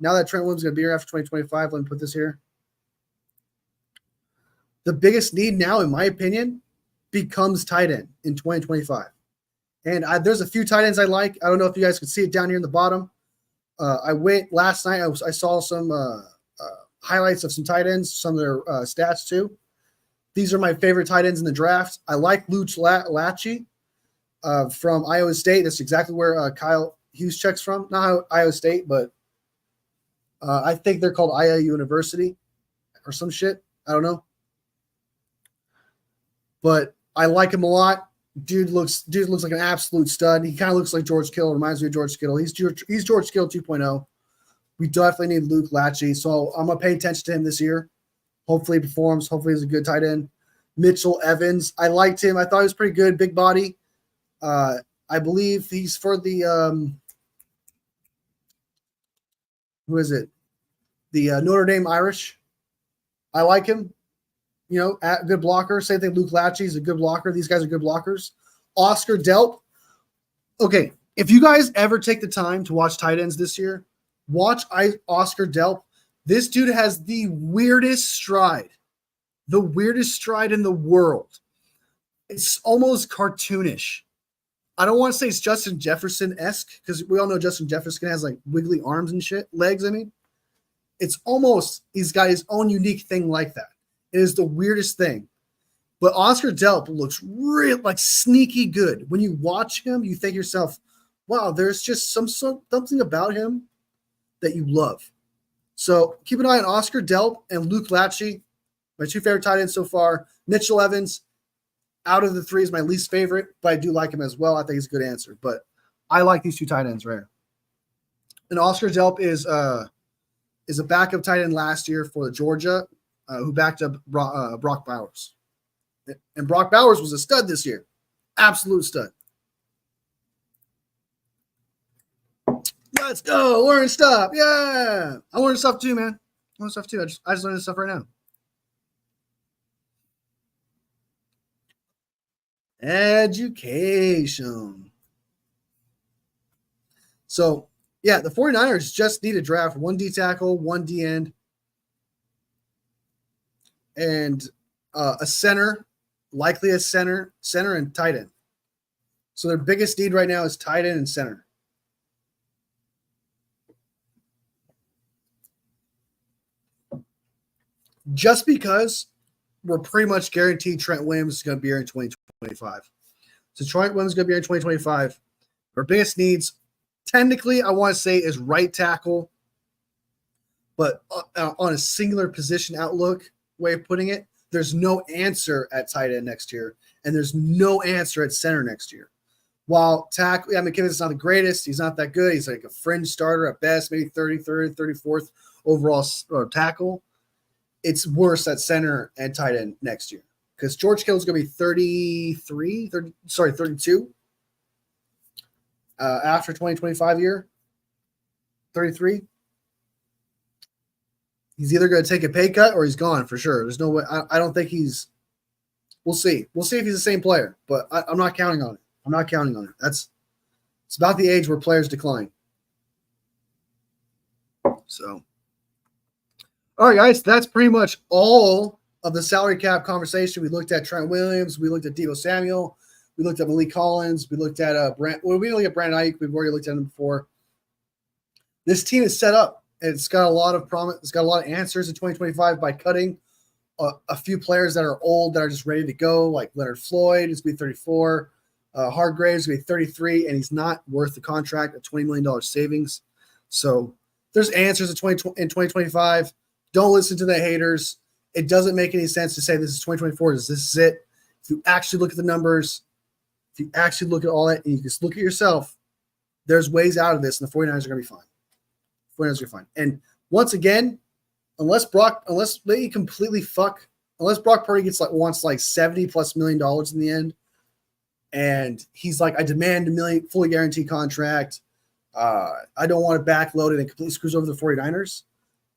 Now that Trent Williams is going to be here after 2025, let me put this here. The biggest need now, in my opinion, becomes tight end in 2025. And there's a few tight ends I like. I don't know if you guys can see it down here in the bottom. I went last night. I saw some highlights of some tight ends, some of their stats too. These are my favorite tight ends in the draft. I like Luke Lachey from Iowa State. That's exactly where Kyle Juszczyk's from. Not Iowa State, but I think they're called Iowa University or some shit. I don't know. But I like him a lot. Dude looks like an absolute stud. He kind of looks like George Kittle. Reminds me of George Kittle. He's George Kittle 2.0. We definitely need Luke Lachey. So I'm going to pay attention to him this year. Hopefully he performs. Hopefully he's a good tight end. Mitchell Evans. I liked him. I thought he was pretty good. Big body. I believe he's for the who is it? The Notre Dame Irish. I like him. You know, good blocker. Same thing. Luke Lachey is a good blocker. These guys are good blockers. Oscar Delp. Okay, if you guys ever take the time to watch tight ends this year, watch Oscar Delp. This dude has the weirdest stride in the world. It's almost cartoonish. I don't want to say it's Justin Jefferson-esque because we all know Justin Jefferson has like wiggly arms and shit, legs. I mean, it's almost, he's got his own unique thing like that. It is the weirdest thing. But Oscar Delp looks real, like sneaky good. When you watch him, you think to yourself, wow, there's just something about him that you love. So keep an eye on Oscar Delp and Luke Lachey, my 2 favorite tight ends so far. Mitchell Evans, out of the three is my least favorite, but I do like him as well. I think he's a good answer. But I like these two tight ends right here. And Oscar Delp is a backup tight end last year for Georgia, who backed up Brock Bowers. And Brock Bowers was a stud this year. Absolute stud. Let's go. Learn stuff. Yeah. I learned stuff too, man. I learned stuff too. I just learned this stuff right now. Education. So, yeah, the 49ers just need to draft one D tackle, one D end, and a center, likely a center and tight end. So their biggest need right now is tight end and center. Just because we're pretty much guaranteed Trent Williams is going to be here in 2025. So Trent Williams is going to be here in 2025. Our biggest needs, technically, I want to say is right tackle, but on a singular position outlook way of putting it, there's no answer at tight end next year, and there's no answer at center next year. While tackle, McKivit's not the greatest. He's not that good. He's like a fringe starter at best, maybe 33rd, 34th overall tackle. It's worse at center and tight end next year because George Kittle's going to be 32 after 2025 year, 33. He's either going to take a pay cut or he's gone for sure. There's no way. I don't think he's – we'll see. We'll see if he's the same player, but I'm not counting on it. I'm not counting on it. It's about the age where players decline. So – all right, guys, that's pretty much all of the salary cap conversation. We looked at Trent Williams. We looked at Deebo Samuel. We looked at Malik Collins. We looked at we looked at Brandon Ayuk. We've already looked at him before. This team is set up. It's got a lot of promise. It's got a lot of answers in 2025 by cutting a few players that are old that are just ready to go, like Leonard Floyd is going to be 34. Hargraves is going to be 33, and he's not worth the contract at $20 million savings. So there's answers in 2025. Don't listen to the haters. It doesn't make any sense to say this is 2024. This is it. If you actually look at the numbers, if you actually look at all that, and you just look at yourself, there's ways out of this, and the 49ers are going to be fine. 49ers are fine. And once again, unless Brock Purdy wants like $70+ million in the end, and he's like, I demand $1 million fully guaranteed contract. I don't want it backloaded and completely screws over the 49ers.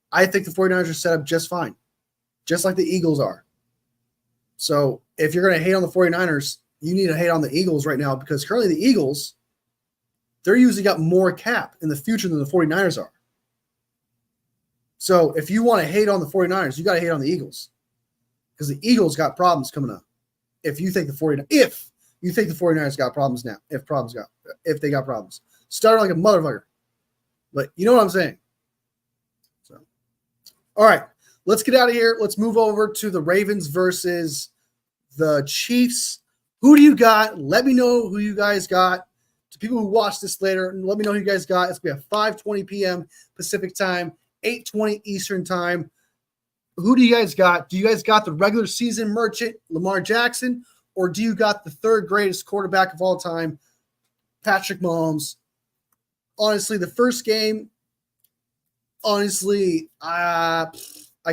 I think the 49ers are set up just fine, just like the Eagles are. So if you're going to hate on the 49ers, you need to hate on the Eagles right now because currently the Eagles, they're usually got more cap in the future than the 49ers are. So if you want to hate on the 49ers, you got to hate on the Eagles because the Eagles got problems coming up. If you think the 49ers got problems now, if they got problems, start like a motherfucker. But you know what I'm saying? All right, let's get out of here. Let's move over to the Ravens versus the Chiefs. Who do you got? Let me know who you guys got. To people who watch this later, let me know who you guys got. It's going to be at 5:20 p.m. Pacific time, 8:20 Eastern time. Who do you guys got? Do you guys got the regular season merchant, Lamar Jackson, or do you got the third greatest quarterback of all time, Patrick Mahomes? Honestly, the first game, I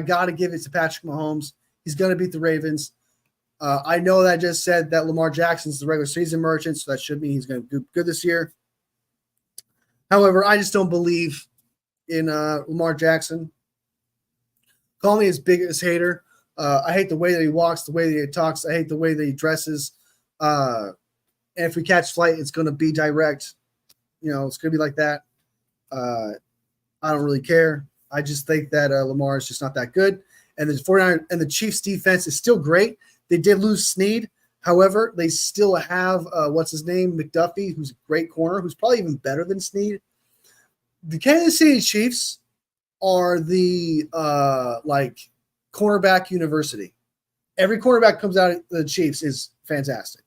got to give it to Patrick Mahomes. He's going to beat the Ravens. I know that I just said that Lamar Jackson's the regular season merchant, so that should mean he's going to do good this year. However, I just don't believe in Lamar Jackson. Call me his biggest hater. I hate the way that he walks, the way that he talks. I hate the way that he dresses. And if we catch flight, it's going to be direct. It's going to be like that. I don't really care. I just think that Lamar is just not that good. And the 49ers and the Chiefs defense is still great. They did lose Snead. However, they still have what's his name, McDuffie, who's a great corner, who's probably even better than Snead. The Kansas City Chiefs are the cornerback university. Every cornerback comes out of the Chiefs is fantastic.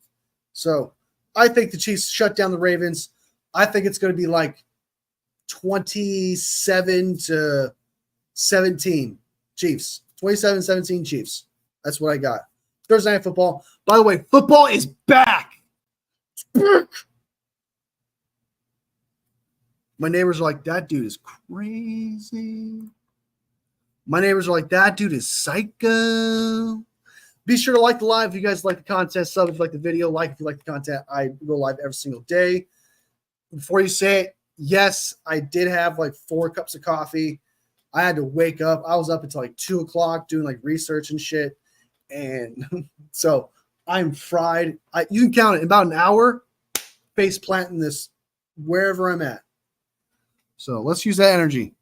So I think the Chiefs shut down the Ravens. I think it's going to be like 27-17 Chiefs. 27-17 Chiefs. That's what I got. Thursday Night Football. By the way, football is back. It's back. My neighbors are like, that dude is crazy. My neighbors are like, that dude is psycho. Be sure to like the live if you guys like the content. Sub if you like the video. Like if you like the content. I go live every single day. Before you say it, yes, I did have like 4 cups of coffee. I had to wake up. I was up until like 2 o'clock doing like research and shit. And so I'm fried. You can count it in about an hour, face planting this wherever I'm at. So let's use that energy.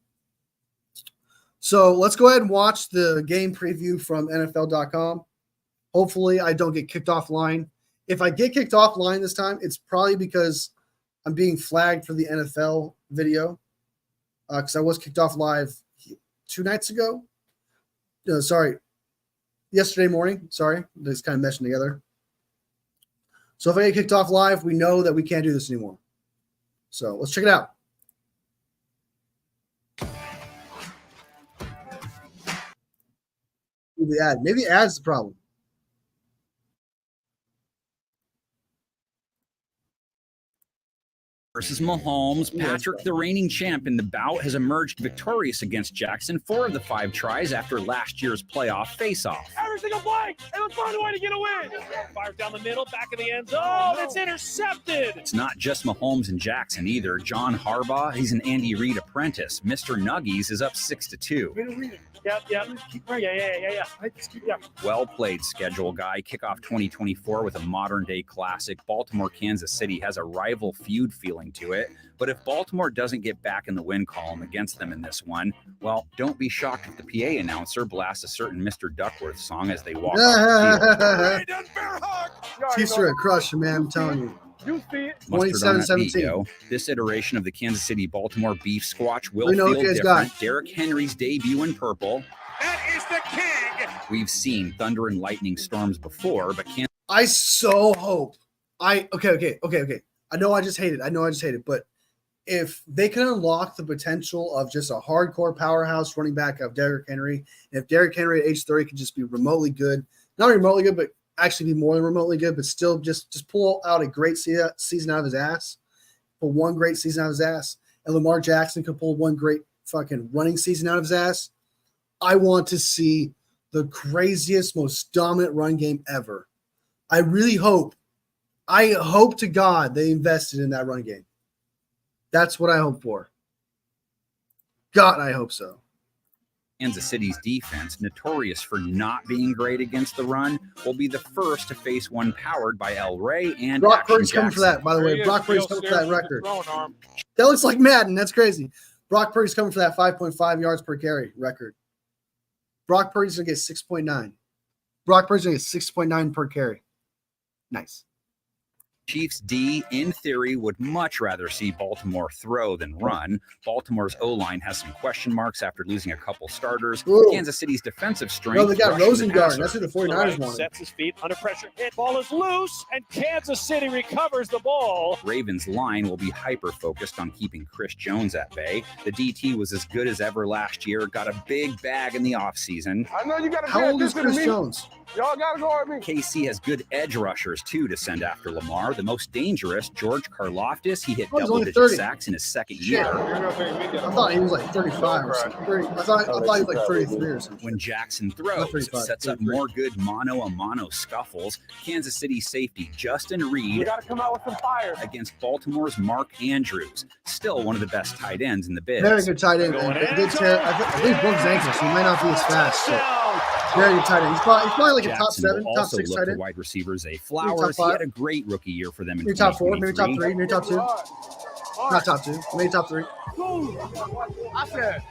So let's go ahead and watch the game preview from NFL.com. Hopefully I don't get kicked offline. If I get kicked offline this time, it's probably because I'm being flagged for the NFL video because I was kicked off live 2 nights ago. No, sorry. Yesterday morning. Sorry. This kind of meshing together. So if I get kicked off live, we know that we can't do this anymore. So let's check it out. The ad. Maybe ad's the problem. Versus Mahomes. Patrick, the reigning champ in the bout, has emerged victorious against Jackson 4 of the 5 tries after last year's playoff face-off. Every single play, and let's find a way to get a win. Fires down the middle, back of the end zone. Oh, that's intercepted. It's not just Mahomes and Jackson either. John Harbaugh, he's an Andy Reid apprentice. Mr. Nuggies is up 6-2. Yeah. Well played, schedule guy. Kickoff 2024 with a modern-day classic. Baltimore-Kansas City has a rival feud feeling to it, but if Baltimore doesn't get back in the win column against them in this one, well, don't be shocked if the PA announcer blasts a certain Mr. Duckworth song as they walk off the field. Chiefs are a crush, man. I'm telling you. You see it. 27-17. This iteration of the Kansas City-Baltimore beef squatch will We know feel what you guys different. got. Derrick Henry's debut in purple. That is the king. We've seen thunder and lightning storms before, but Kansas I so hope. Okay. I know I just hate it. But if they can unlock the potential of just a hardcore powerhouse running back of Derrick Henry, and if Derrick Henry at age 30 can just be remotely good, not remotely good, but actually be more than remotely good, but still just pull out a great season out of his ass, pull one great season out of his ass, and Lamar Jackson could pull one great fucking running season out of his ass, I want to see the craziest, most dominant run game ever. I hope to God they invested in that run game. That's what I hope for. God, I hope so. Kansas City's defense, notorious for not being great against the run, will be the first to face one powered by El Rey and Brock Action Purdy's coming for Jackson. that, by the way. There he is, Brock Purdy's real coming for that serious with record. the throwing arm. That looks like Madden. That's crazy. Brock Purdy's coming for that 5.5 yards per carry record. Brock Purdy's going to get 6.9. Brock Purdy's going to get 6.9 per carry. Nice. Chiefs D, in theory, would much rather see Baltimore throw than run. Baltimore's O-line has some question marks after losing a couple starters. Ooh. Kansas City's defensive strength. No, they got rushing the Rosengard. passer. That's who the To the 49ers right, wanted. sets his feet under pressure. Hit ball is loose, and Kansas City recovers the ball. Ravens line will be hyper-focused on keeping Chris Jones at bay. The DT was as good as ever last year, got a big bag in the offseason. I know you got to How old is Chris Jones? Y'all got to go at me. KC has good edge rushers, too, to send after Lamar. The most dangerous, George Karlaftis, he hit Oh, he's only double-digit 30. sacks in his second Shit. year. I thought he was like 35 or something. I thought he was like 33 or something. When Jackson Not throws, 35, sets up 33. more good mano-a-mano scuffles. Kansas City safety Justin You Reed got to come out with some fire. against Baltimore's Mark Andrews, still one of the best tight ends in the biz. Very good tight end. Going And in. did tear, I think he broke his ankle, so he might not be as fast. So Touchdown. very good tight end. He's probably like a top Jackson 7, will top also 6 look tight to end. wide receivers Zay top Flowers. He 5. had a great rookie year for them in Maybe top 4, maybe top 2023. 3, maybe top 2. Not top 2, maybe top 3. I said,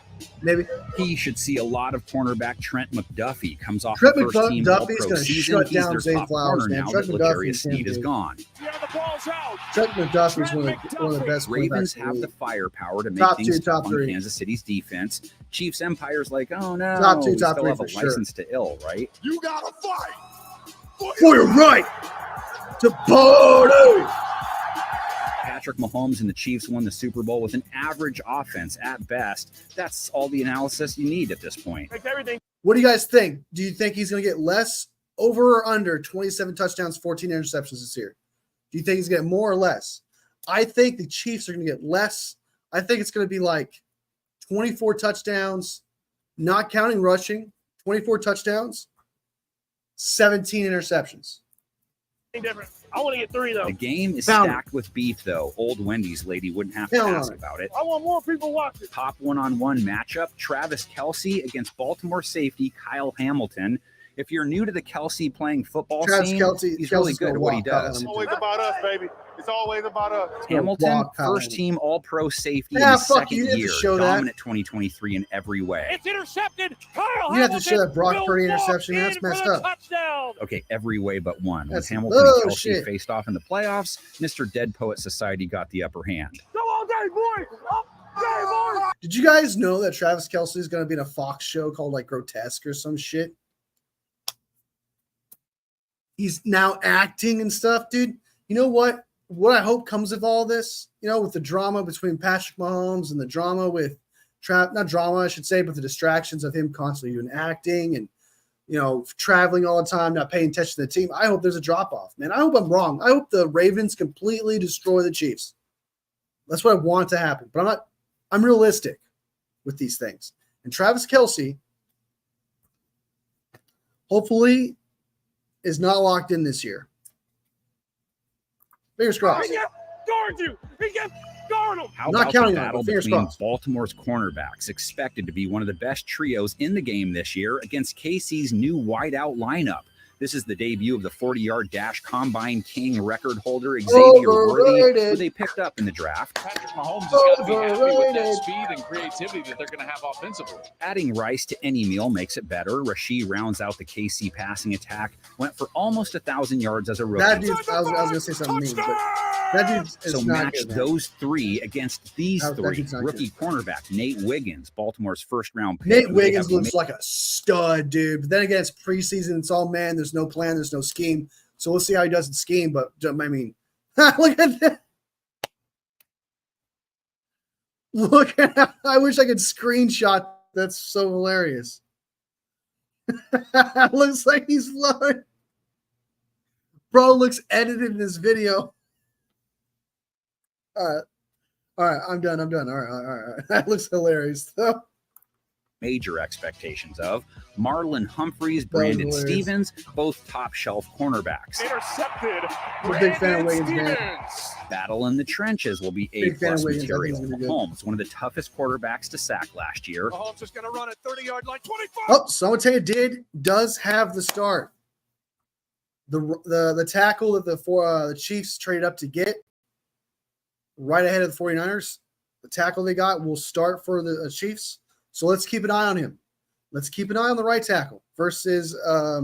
Maybe. He should see a lot of cornerback Trent McDuffie. Comes off Trent the first team McDuffie's All-Pro gonna season. shut He's down their Zay top Flowers, corner man. now Trent that McDuffie Latarius can't Sneed is be- gone. Yeah, the ball's out. Trent McDuffie's one of the best Ravens quarterbacks in have the the league. firepower to make Top things 2, top tough on 3. Kansas City's defense. Chiefs Empire's like, oh no, Top 2, we top still 3 have for a sure. license to ill, right? you got to fight. For your right to party. Patrick Mahomes and the Chiefs won the Super Bowl with an average offense at best. That's all the analysis you need at this point. Make everything What do you guys think? Do you think he's going to get less over or under 27 touchdowns, 14 interceptions this year? Do you think he's going to get more or less? I think the Chiefs are going to get less. I think it's going to be like 24 touchdowns, not counting rushing, 24 touchdowns, 17 interceptions. Different. I want to get 3 though. The game is Found it. stacked with beef, though. Old Wendy's lady wouldn't have to Found ask it. about it. I want more people watching. Top one-on-one matchup, Travis Kelce against Baltimore safety Kyle Hamilton. If you're new to the Kelce playing football Travis scene, Kelce, he's really Kelce's good gonna at what he walk Kyle does. It's always about us, baby. It's always about us. Hamilton, walk Kyle first-team All-Pro safety Yeah, in his fuck you. second You didn't have year, to show that. dominant 2023 in every way. It's intercepted. Kyle You Hamilton have to show that Brock will Purdy walk interception. in That's for messed the up. Touchdown. Okay, every way but one. When That's Hamilton and Kelce bullshit. faced off in the playoffs, Mr. Dead Poet Society got the upper hand. Go all day, boy. All day, boy. Did you guys know that Travis Kelce is going to be in a Fox show called like Grotesque or some shit? He's now acting and stuff, dude. You know what? What I hope comes of all this, you know, with the drama between Patrick Mahomes and the drama with not drama, I should say, but the distractions of him constantly doing acting and, you know, traveling all the time, not paying attention to the team. I hope there's a drop off, man. I hope I'm wrong. I hope the Ravens completely destroy the Chiefs. That's what I want to happen. But I'm realistic with these things. And Travis Kelce, hopefully, is not locked in this year. Fingers crossed. He can guard you. He can guard him. How Not about counting the on it, battle but fingers between crossed. Baltimore's cornerbacks, expected to be one of the best trios in the game this year, against KC's new wideout lineup? This is the debut of the 40-yard dash combine king record holder Xavier Worthy, Overrated. who they picked up in the draft. Patrick Mahomes has got to be happy with Overrated. that speed and creativity that they're going to have offensively. Adding Rice to any meal makes it better. Rashid rounds out the KC passing attack, went for almost 1,000 yards as a rookie. That dude, I was going to say something mean, but that dude is So not match good, man. those three against these That three. dude's not Rookie cornerback Nate Wiggins, Baltimore's first-round pick. Nate who they Wiggins have looks like a stud, dude. But then again, it's preseason. It's all man. There's no plan. There's no scheme. So we'll see how he does in scheme. But I mean, look at that. Look at that. I wish I could screenshot. That's so hilarious. Looks like he's flowing. Bro looks edited in this video. All right. I'm done. All right. That looks hilarious, though. major expectations of. Marlon Humphreys, Brandon hilarious. Stevens, both top shelf cornerbacks. Intercepted. I'm a big fan of Brandon Wiggins, man. Stevens. Battle in the trenches will be Big fan of A-plus Wiggins. I think material. he's gonna be good. Mahomes, one of the toughest quarterbacks to sack last year. Mahomes is going to run at 30-yard line, 25. Oh, Samatea does have the start. The tackle that the Chiefs traded up to get right ahead of the 49ers. The tackle they got will start for the Chiefs. So let's keep an eye on him. Let's keep an eye on the right tackle versus I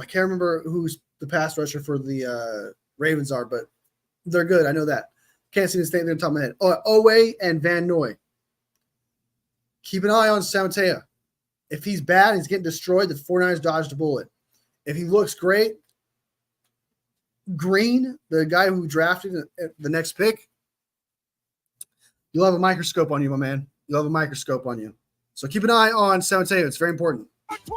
can't remember who's the pass rusher for the Ravens are, but they're good. I know that. Can't see this thing on the top of my head. Owe and Van Noy. Keep an eye on Samatea. If he's bad and he's getting destroyed, the 49ers dodged a bullet. If he looks great, Green, the guy who drafted the next pick, you'll have a microscope on you, my man. You'll have a microscope on you. So keep an eye on Samateo. It's very important.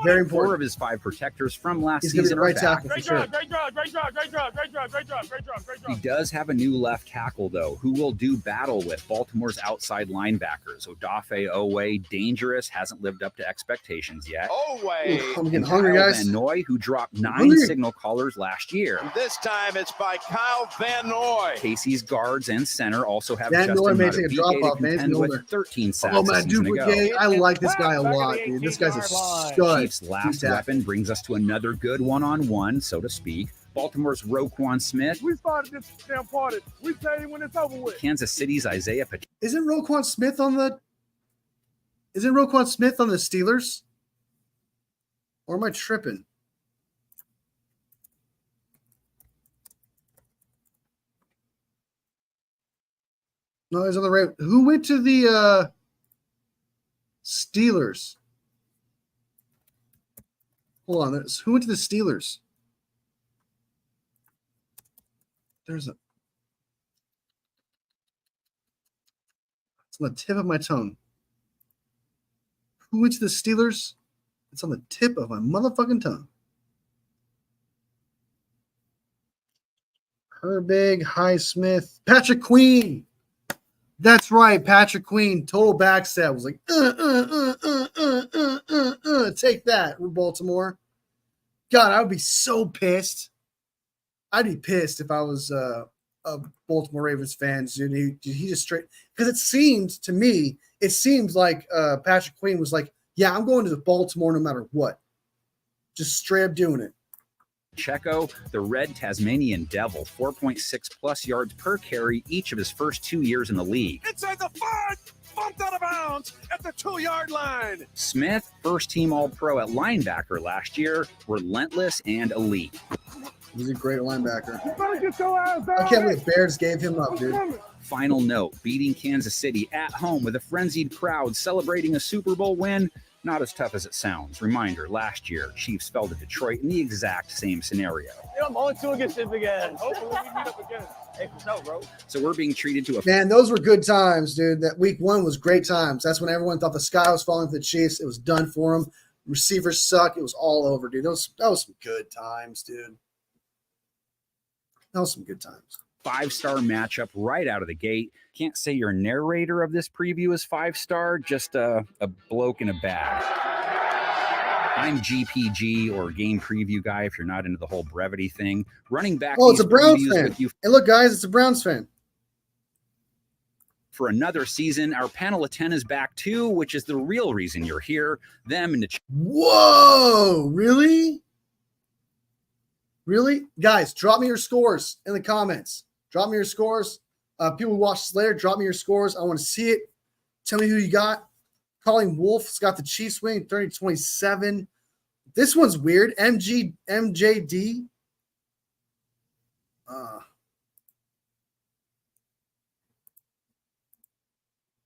Very 4 of important. his 5 protectors from last He's going to be season the are right back. tackle for Great sure. drive, great drive, great drive, great drive, great drive, great drive, great drive, great He drive. does have a new left tackle, though, who will do battle with Baltimore's outside linebackers. Odafe Owe, dangerous, hasn't lived up to expectations yet. Oh, way. I'm getting And hungry, Kyle guys. Van Noy, who dropped 9 Hungry. signal callers last year. This time it's by Kyle Van Noy. Casey's guards and center also have Van Justin Noy may Madubuike take a to drop-off, man. He's contend with older. 13 sacks Oh, a man, season ago. Duplicate. I like this guy a Back of the lot, dude. This guy's a 18-yard line. stud. Chiefs' last tackle. weapon brings us to another good one-on-one, so to speak. Baltimore's Roquan Smith, We started this damn party. We tell you when it's over with. Kansas City's Isaiah Pacheco. Isn't Roquan Smith on the Steelers? Or am I tripping? No, he's on the right. Who went to the Steelers? Hold on. Who went to the Steelers? It's on the tip of my tongue. Who went to the Steelers? It's on the tip of my motherfucking tongue. Herbig, Highsmith, Patrick Queen. That's right, Patrick Queen. Total backstab was like, take that, Baltimore. God, I would be so pissed. I'd be pissed if I was a Baltimore Ravens fan, dude. He just straight, because it seems to me, it seems like Patrick Queen was like, yeah, I'm going to the Baltimore no matter what. Just straight up doing it. Checo, the Red Tasmanian Devil, 4.6 plus yards per carry each of his first 2 years in the league. Inside the 5, bumped out of bounds at the 2-yard line. Smith, first team All-Pro at linebacker last year, relentless and elite. He's a great linebacker. You better get your ass down. I can't believe Bears gave him up, dude. Final note, beating Kansas City at home with a frenzied crowd celebrating a Super Bowl win, not as tough as it sounds. Reminder, last year, Chiefs fell to Detroit in the exact same scenario. I'm on to against this again. Hopefully we meet up again. Hey, for sure, bro. So we're being treated to a Man, those were good times, dude. That week 1 was great times. That's when everyone thought the sky was falling for the Chiefs. It was done for them. Receivers suck. It was all over, dude. That was some good times, dude. That was some good times. 5-star matchup right out of the gate. Can't say your narrator of this preview is 5-star, just a bloke in a bag. I'm GPG, or game preview guy, if you're not into the whole brevity thing. Running back Oh, it's these a Browns previews fan. with you And look, guys, it's a Browns fan. for another season. Our panel of 10 is back too, which is the real reason you're here. Them and the Whoa, really? Really? Guys, drop me your scores in the comments. Drop me your scores. People who watch this later, drop me your scores. I want to see it. Tell me who you got. Colin Wolf's got the Chiefs winning 30-27. This one's weird. MJD.